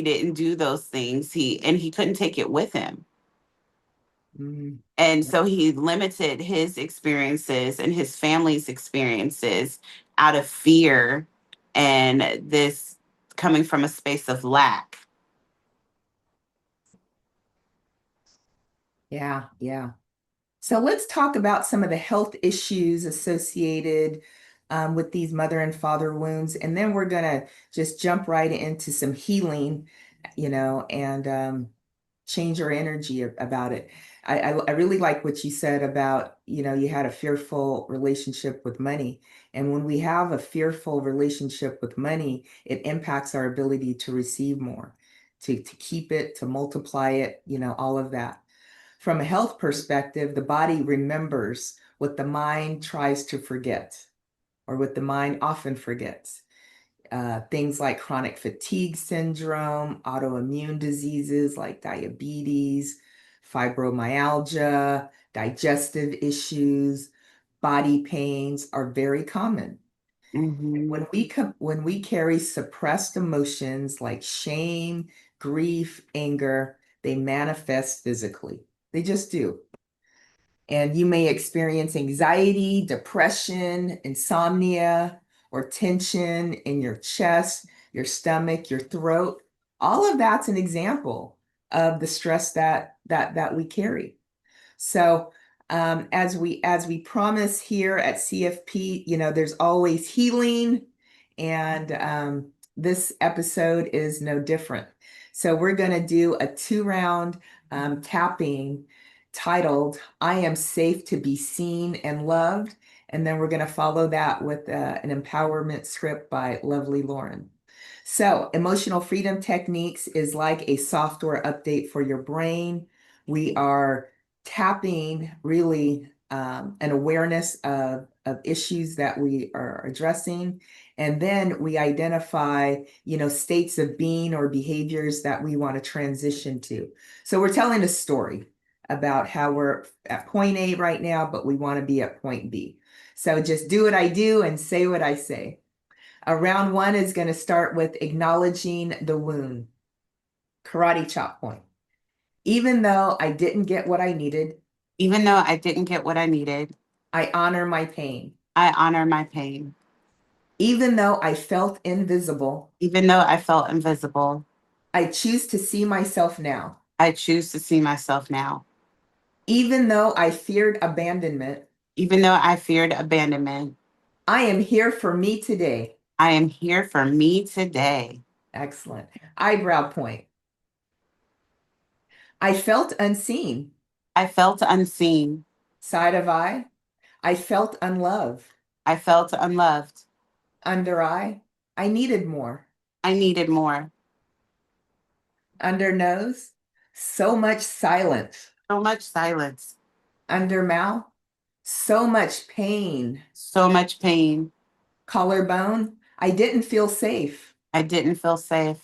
didn't do those things. He couldn't take it with him. Mm. And so he limited his experiences and his family's experiences out of fear and this coming from a space of lack. Yeah, yeah. So let's talk about some of the health issues associated with these mother and father wounds, and then we're gonna just jump right into some healing, and change your energy about it. I really like what you said about, you had a fearful relationship with money. And when we have a fearful relationship with money, it impacts our ability to receive more, to keep it, to multiply it, all of that. From a health perspective, the body remembers what the mind tries to forget, or what the mind often forgets. Things like chronic fatigue syndrome, autoimmune diseases like diabetes, fibromyalgia, digestive issues, body pains are very common. Hmm. When we carry suppressed emotions like shame, grief, anger, they manifest physically. They just do. And you may experience anxiety, depression, insomnia, or tension in your chest, your stomach, your throat. All of that's an example of the stress that we carry. So as we promise here at CFP, there's always healing, and this episode is no different. So we're going to do a 2 round tapping titled "I Am Safe to Be Seen and Loved," and then we're going to follow that with an empowerment script by Lovely Lauren. So, emotional freedom techniques is like a software update for your brain. We are tapping really an awareness of issues that we are addressing. And then we identify, states of being or behaviors that we want to transition to. So we're telling a story about how we're at point A right now, but we want to be at point B. So just do what I do and say what I say. Round one is going to start with acknowledging the wound. Karate chop point. Even though I didn't get what I needed, Even though I didn't get what I needed, I honor my pain. I honor my pain. Even though I felt invisible, Even though I felt invisible, I choose to see myself now. I choose to see myself now. Even though I feared abandonment, Even though I feared abandonment, I am here for me today. I am here for me today. Excellent. Eyebrow point. I felt unseen. I felt unseen. Side of eye. I felt unloved. I felt unloved. Under eye. I needed more. I needed more. Under nose. So much silence. So much silence. Under mouth. So much pain. So much pain. Collarbone. I didn't feel safe. I didn't feel safe.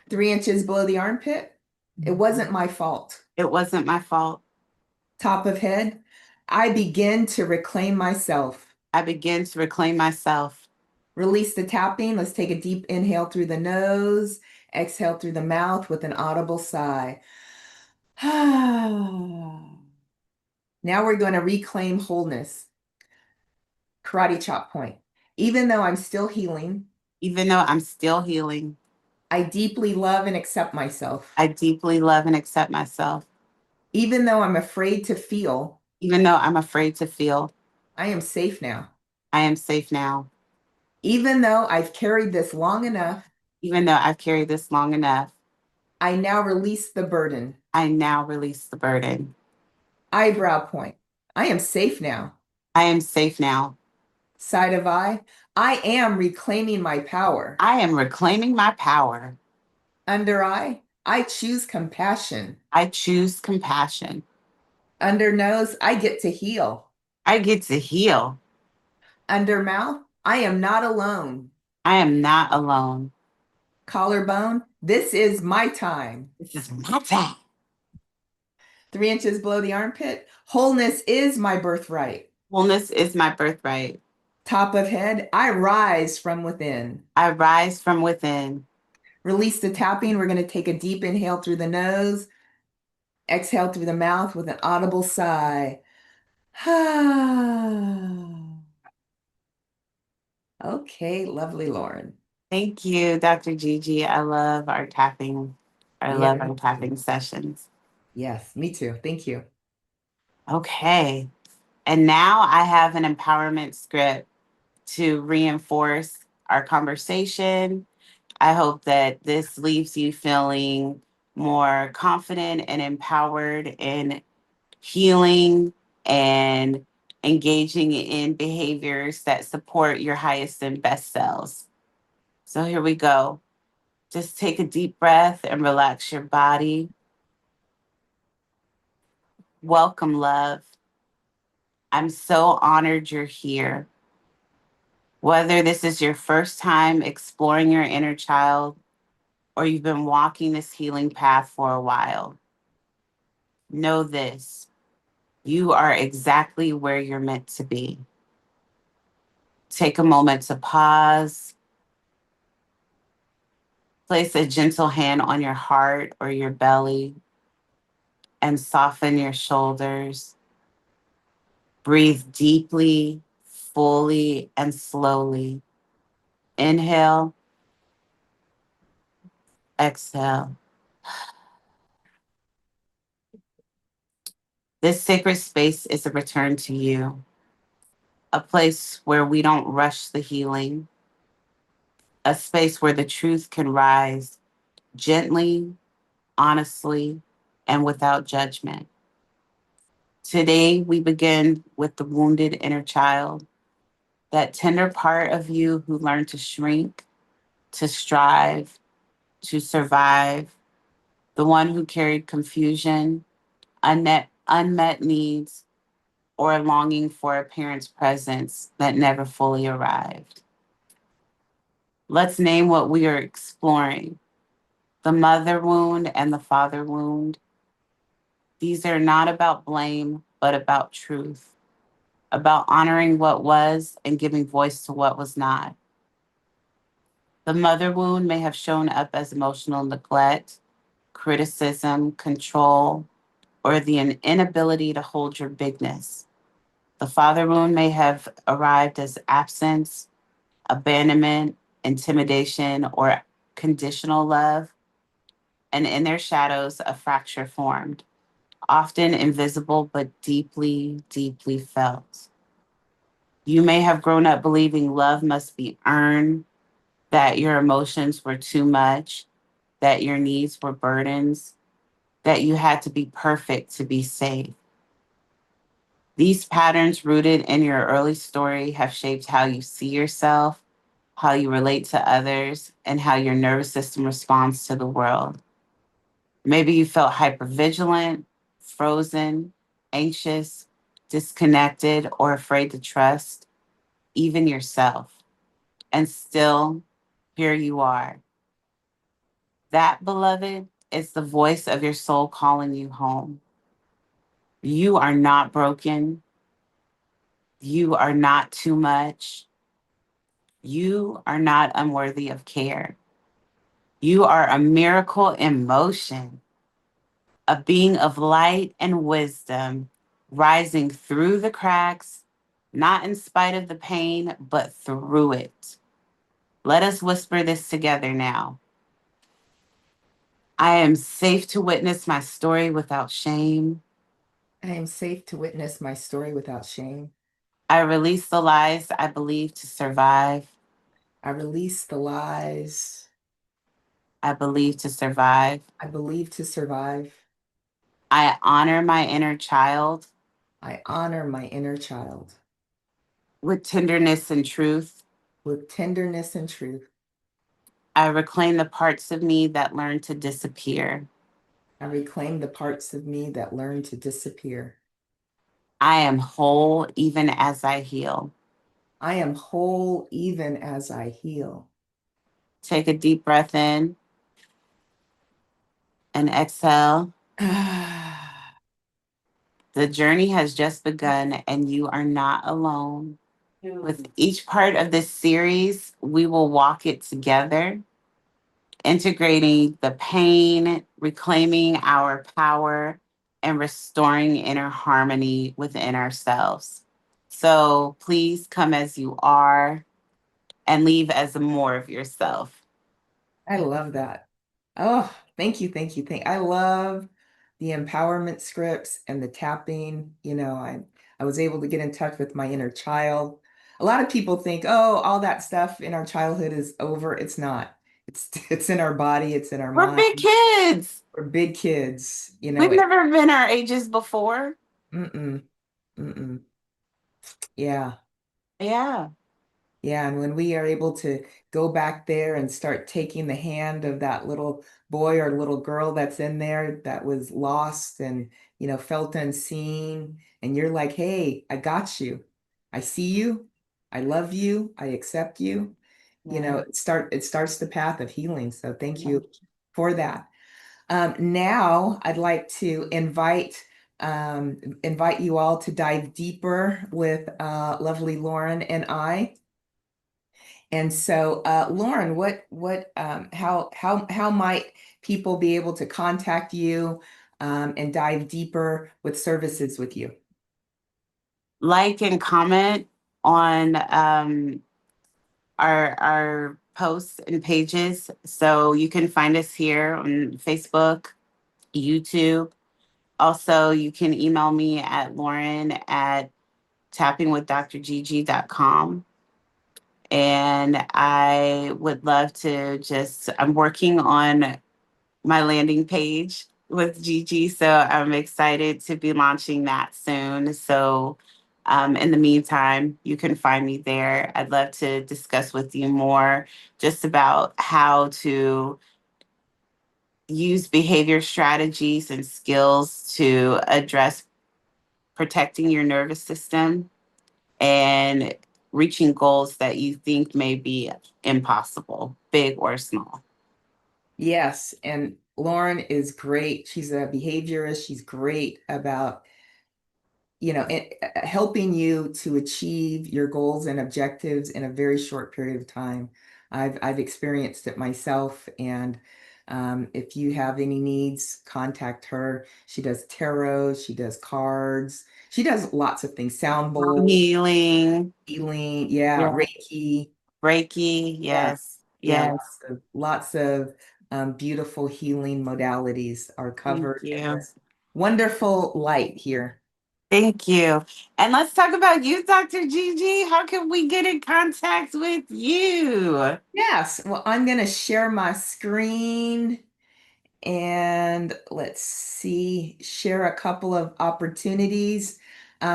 3 inches below the armpit. It wasn't my fault. It wasn't my fault. Top of head. I begin to reclaim myself. I began to reclaim myself. Release the tapping. Let's take a deep inhale through the nose, exhale through the mouth with an audible sigh. Now we're going to reclaim wholeness. Karate chop point. Even though I'm still healing, Even though I'm still healing, I deeply love and accept myself. I deeply love and accept myself. Even though I'm afraid to feel, Even though I'm afraid to feel, I am safe now. I am safe now. Even though I've carried this long enough, Even though I've carried this long enough, I now release the burden. I now release the burden. Eyebrow point. I am safe now. I am safe now. Side of eye. I am reclaiming my power. I am reclaiming my power. Under eye. I choose compassion. I choose compassion. Under nose. I get to heal. I get to heal. Under mouth. I am not alone. I am not alone. Collarbone. This is my time. This is my time. 3 inches below the armpit. Wholeness is my birthright. Wholeness is my birthright. Top of head, I rise from within. I rise from within. Release the tapping. We're going to take a deep inhale through the nose, exhale through the mouth with an audible sigh. Okay, lovely, Lauren. Thank you, Dr. Gigi. I love our tapping. I Yeah, love me our too. tapping sessions. Yes, me too. Thank you. Okay. And now I have an empowerment script to reinforce our conversation. I hope that this leaves you feeling more confident and empowered in healing and engaging in behaviors that support your highest and best selves. So here we go. Just take a deep breath and relax your body. Welcome, love. I'm so honored you're here. Whether this is your first time exploring your inner child or you've been walking this healing path for a while, know this: you are exactly where you're meant to be. Take a moment to pause, place a gentle hand on your heart or your belly, and soften your shoulders. Breathe deeply, fully, and slowly. Inhale, exhale. This sacred space is a return to you, a place where we don't rush the healing, a space where the truth can rise gently, honestly, and without judgment. Today, we begin with the wounded inner child, that tender part of you who learned to shrink, to strive, to survive, the one who carried confusion, unmet needs, or a longing for a parent's presence that never fully arrived. Let's name what we are exploring: the mother wound and the father wound. These are not about blame, but about truth, about honoring what was and giving voice to what was not. The mother wound may have shown up as emotional neglect, criticism, control, or the inability to hold your bigness. The father wound may have arrived as absence, abandonment, intimidation, or conditional love, and in their shadows, a fracture formed, often invisible but deeply, deeply felt. You may have grown up believing love must be earned, that your emotions were too much, that your needs were burdens, that you had to be perfect to be safe. These patterns, rooted in your early story, have shaped how you see yourself, how you relate to others, and how your nervous system responds to the world. Maybe you felt hypervigilant, frozen, anxious, disconnected, or afraid to trust even yourself. And still, here you are. That, beloved, is the voice of your soul calling you home. You are not broken. You are not too much. You are not unworthy of care. You are a miracle in motion, a being of light and wisdom, rising through the cracks, not in spite of the pain, but through it. Let us whisper this together now. I am safe to witness my story without shame. I am safe to witness my story without shame. I release the lies I believe to survive. I release the lies I believe to survive. I believe to survive. I honor my inner child I honor my inner child with tenderness and truth. with tenderness and truth. I reclaim the parts of me that learn to disappear. I reclaim the parts of me that learn to disappear. I am whole even as I heal. I am whole even as I heal. Take a deep breath in and exhale. The journey has just begun and you are not alone. With each part of this series, we will walk it together, integrating the pain, reclaiming our power, and restoring inner harmony within ourselves. So please come as you are and leave as more of yourself. I love that. Oh, thank you, thank you, thank. I love the empowerment scripts and the tapping. I was able to get in touch with my inner child. A lot of people think, oh, all that stuff in our childhood is over. It's not. It's in our body, it's in our We're mind. big kids. We're big kids, We've never been our ages before. mm-mm, mm-mm. Yeah. Yeah. Yeah, and when we are able to go back there and start taking the hand of that little boy or little girl that's in there that was lost and, felt unseen, and you're like, hey, I got you. I see you. I love you. I accept you. Yeah. It starts the path of healing. So thank you for that. Now I'd like to invite you all to dive deeper with lovely Lauren and I. And so, Lauren, how might people be able to contact you and dive deeper with services with you? Like and comment on our posts and pages. So you can find us here on Facebook, YouTube. Also, you can email me at Lauren at tappingwithdrgg.com. And I would love to I'm working on my landing page with Gigi. So I'm excited to be launching that soon. So in the meantime, you can find me there. I'd love to discuss with you more just about how to use behavior strategies and skills to address protecting your nervous system and reaching goals that you think may be impossible, big or small. Yes, and Lauren is great. She's a behaviorist. She's great about helping you to achieve your goals and objectives in a very short period of time. I've experienced it myself, and if you have any needs, contact her. She does tarot, she does cards, she does lots of things, sound bowls, Healing, healing, yeah, yeah, Reiki, Reiki, yeah, yes, yeah, yes. lots of beautiful healing modalities are Thank covered in you. this wonderful light here. Thank you. And let's talk about you, Dr. Gigi. How can we get in contact with you? Yes, well, I'm going to share my screen and let's see, share a couple of opportunities.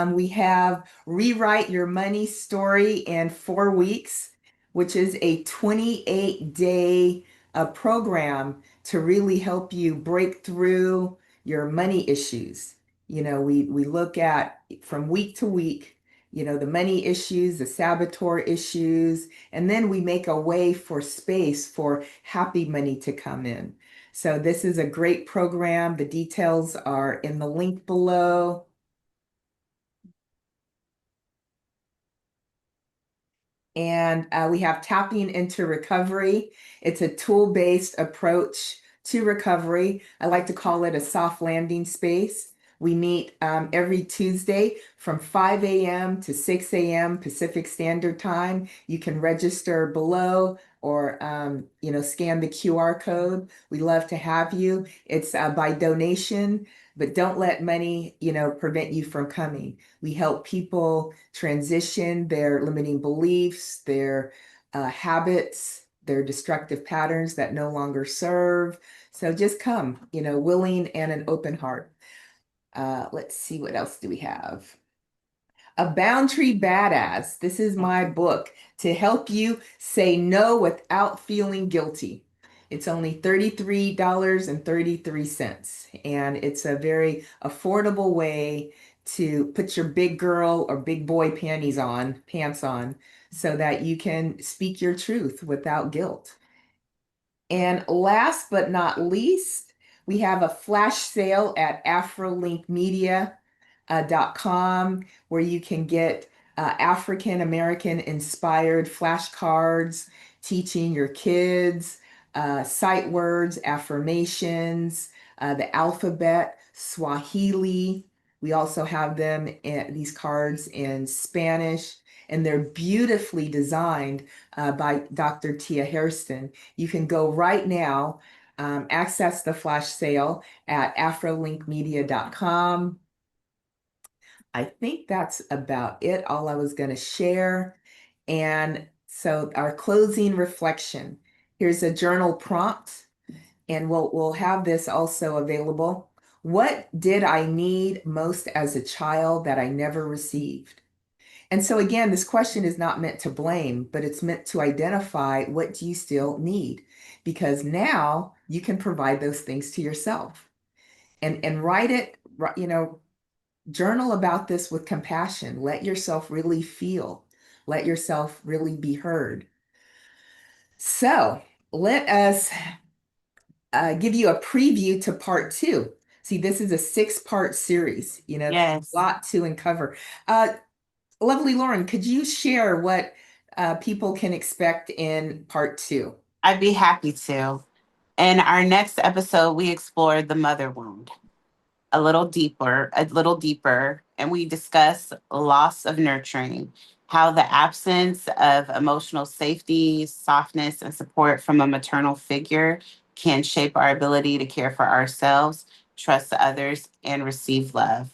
We have Rewrite Your Money Story in 4 weeks, which is a 28-day program to really help you break through your money issues. We look at from week to week, the money issues, the saboteur issues, and then we make a way for space for happy money to come in. So this is a great program. The details are in the link below. And we have Tapping into Recovery. It's a tool-based approach to recovery. I like to call it a soft landing space. We meet every Tuesday from 5 a.m. to 6 a.m. Pacific Standard Time. You can register below or scan the QR code. We love to have you. It's by donation, but don't let money, prevent you from coming. We help people transition their limiting beliefs, their habits, their destructive patterns that no longer serve. So just come, willing and an open heart. Let's see, what else do we have? A Boundary Badass. This is my book to help you say no without feeling guilty. It's only $33.33, and it's a very affordable way to put your big girl or big boy pants on, so that you can speak your truth without guilt. And last but not least, we have a flash sale at afrolinkmedia.com where you can get African American inspired flashcards teaching your kids sight words, affirmations, the alphabet, Swahili. We also have these cards in Spanish, and they're beautifully designed by Dr. Tia Hairston. You can go right now, access the flash sale at afrolinkmedia.com. I think that's about it, all I was going to share. And so our closing reflection. Here's a journal prompt, and we'll have this also available. What did I need most as a child that I never received? And so again, this question is not meant to blame, but it's meant to identify what do you still need? Because now you can provide those things to yourself and write it, journal about this with compassion. Let yourself really feel. Let yourself really be heard. So let us give you a preview to part two. See, this is a six-part series. It's a Yes, lot to uncover. Uh, Lovely Lauren, could you share what people can expect in part two? I'd be happy to. In our next episode, we explore the mother wound a little deeper, and we discuss loss of nurturing, how the absence of emotional safety, softness, and support from a maternal figure can shape our ability to care for ourselves, trust others, and receive love.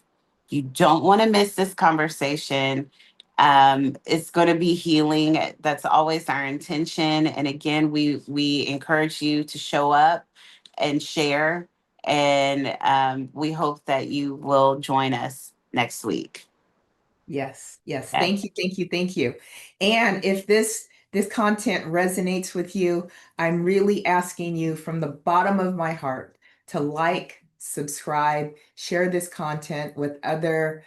You don't want to miss this conversation. It's going to be healing. That's always our intention. And again, we encourage you to show up and share, and we hope that you will join us next week. Yes, yes. Yes. Thank you, thank you, thank you. And if this content resonates with you, I'm really asking you from the bottom of my heart to like, subscribe, share this content with other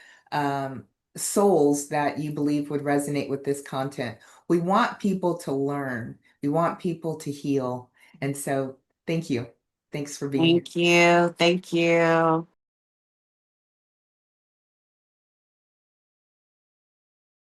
souls that you believe would resonate with this content. We want people to learn. We want people to heal. And so, thank you. Thanks for being here. Thank you. Thank you.